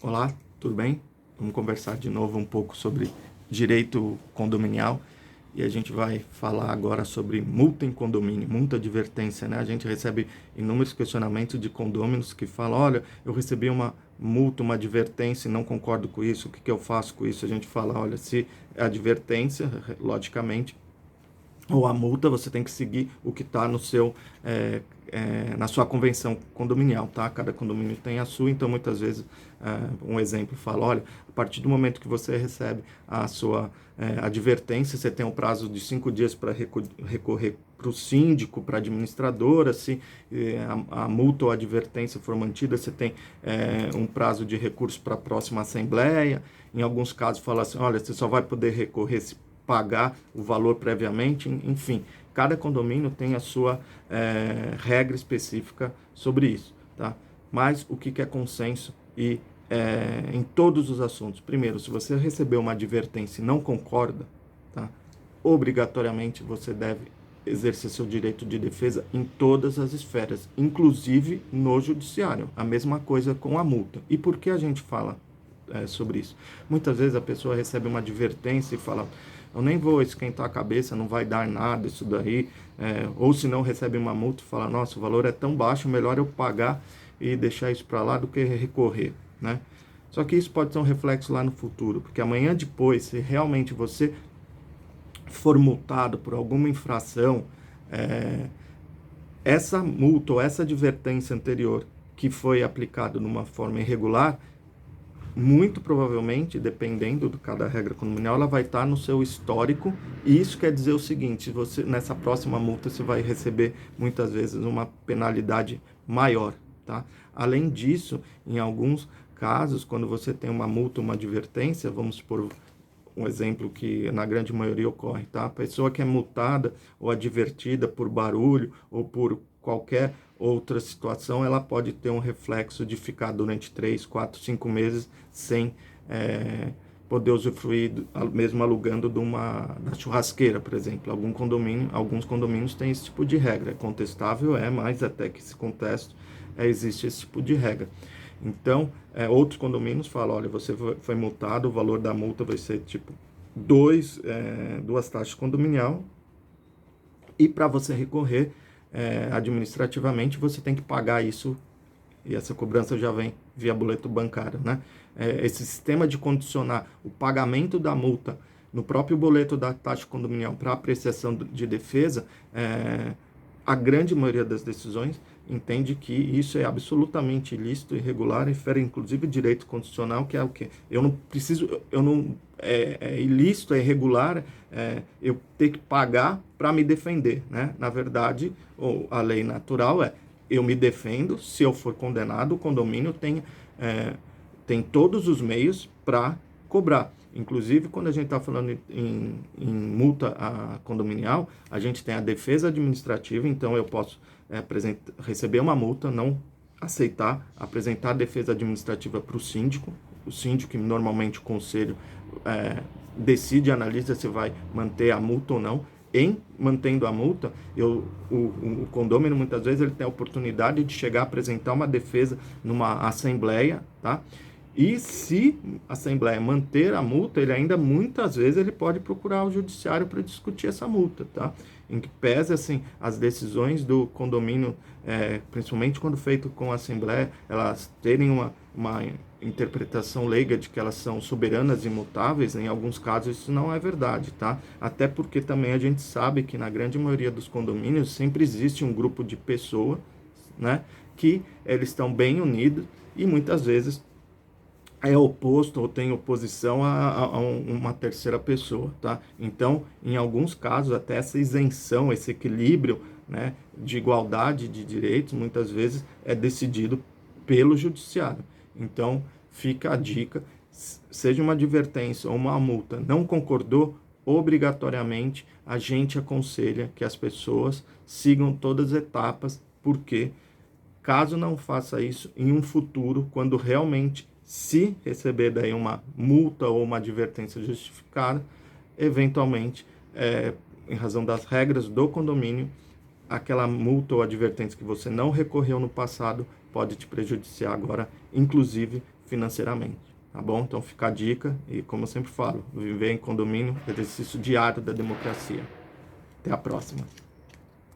Olá, tudo bem? Vamos conversar de novo um pouco sobre direito condominial e a gente vai falar agora sobre multa em condomínio, multa advertência, né? A gente recebe inúmeros questionamentos de condôminos que falam, olha, eu recebi uma multa, uma advertência e não concordo com isso, o que eu faço com isso? A gente fala, olha, se é advertência, logicamente, ou a multa, você tem que seguir o que está no seu na sua convenção condominial, tá? Cada condomínio tem a sua, então muitas vezes um exemplo fala, olha, a partir do momento que você recebe a sua advertência, você tem um prazo de 5 dias para recorrer para o síndico, para a administradora, se a multa ou a advertência for mantida, você tem um prazo de recurso para a próxima assembleia. Em alguns casos fala assim, olha, você só vai poder recorrer se pagar o valor previamente, enfim, cada condomínio tem a sua regra específica sobre isso, tá? Mas o que é consenso e em todos os assuntos? Primeiro, se você recebeu uma advertência e não concorda, tá? Obrigatoriamente você deve exercer seu direito de defesa em todas as esferas, inclusive no judiciário. A mesma coisa com a multa. E por que a gente fala sobre isso? Muitas vezes a pessoa recebe uma advertência e fala, eu nem vou esquentar a cabeça, não vai dar nada isso daí, ou se não recebe uma multa e fala, nossa, o valor é tão baixo, melhor eu pagar e deixar isso para lá do que recorrer, né? Só que isso pode ter um reflexo lá no futuro, porque amanhã depois, se realmente você for multado por alguma infração, essa multa ou essa advertência anterior que foi aplicada de uma forma irregular, muito provavelmente, dependendo de cada regra condominial, ela vai estar no seu histórico, e isso quer dizer o seguinte, você nessa próxima multa você vai receber muitas vezes uma penalidade maior, tá? Além disso, em alguns casos, quando você tem uma multa, uma advertência, vamos supor um exemplo que na grande maioria ocorre, tá? A pessoa que é multada ou advertida por barulho ou por qualquer outra situação, ela pode ter um reflexo de ficar durante 3, 4, 5 meses sem poder usufruir, mesmo alugando da churrasqueira, por exemplo. Alguns condomínios têm esse tipo de regra. É contestável, mas até que esse contexto existe esse tipo de regra. Então, outros condomínios falam, olha, você foi multado, o valor da multa vai ser tipo duas taxas condominial, e para você recorrer administrativamente, você tem que pagar isso, e essa cobrança já vem via boleto bancário, né? Esse sistema de condicionar o pagamento da multa no próprio boleto da taxa condominial para apreciação de defesa, a grande maioria das decisões entende que isso é absolutamente ilícito, irregular, e fere inclusive direito constitucional, que é o quê? É ilícito, é irregular, eu ter que pagar para me defender, né? Na verdade, a lei natural eu me defendo, se eu for condenado, o condomínio tem todos os meios para cobrar. Inclusive, quando a gente está falando em multa condominial, a gente tem a defesa administrativa, então eu posso receber uma multa, não aceitar, apresentar a defesa administrativa para o síndico, que normalmente o conselho decide, analisa se vai manter a multa ou não. Em mantendo a multa, o condômino muitas vezes ele tem a oportunidade de chegar a apresentar uma defesa numa assembleia, tá? E se a Assembleia manter a multa, ele ainda muitas vezes ele pode procurar o judiciário para discutir essa multa, tá? Em que pese assim, as decisões do condomínio, principalmente quando feito com a Assembleia, elas terem uma interpretação leiga de que elas são soberanas e imutáveis. Em alguns casos isso não é verdade, tá? Até porque também a gente sabe que na grande maioria dos condomínios sempre existe um grupo de pessoas, né, que eles estão bem unidos e muitas vezes é oposto ou tem oposição a uma terceira pessoa, tá? Então, em alguns casos, até essa isenção, esse equilíbrio, né, de igualdade de direitos, muitas vezes é decidido pelo judiciário. Então, fica a dica, seja uma advertência ou uma multa, não concordou, obrigatoriamente a gente aconselha que as pessoas sigam todas as etapas, porque caso não faça isso, em um futuro, quando realmente se receber daí uma multa ou uma advertência justificada, eventualmente, em razão das regras do condomínio, aquela multa ou advertência que você não recorreu no passado pode te prejudiciar agora, inclusive financeiramente, tá bom? Então fica a dica e, como eu sempre falo, viver em condomínio é exercício diário da democracia. Até a próxima.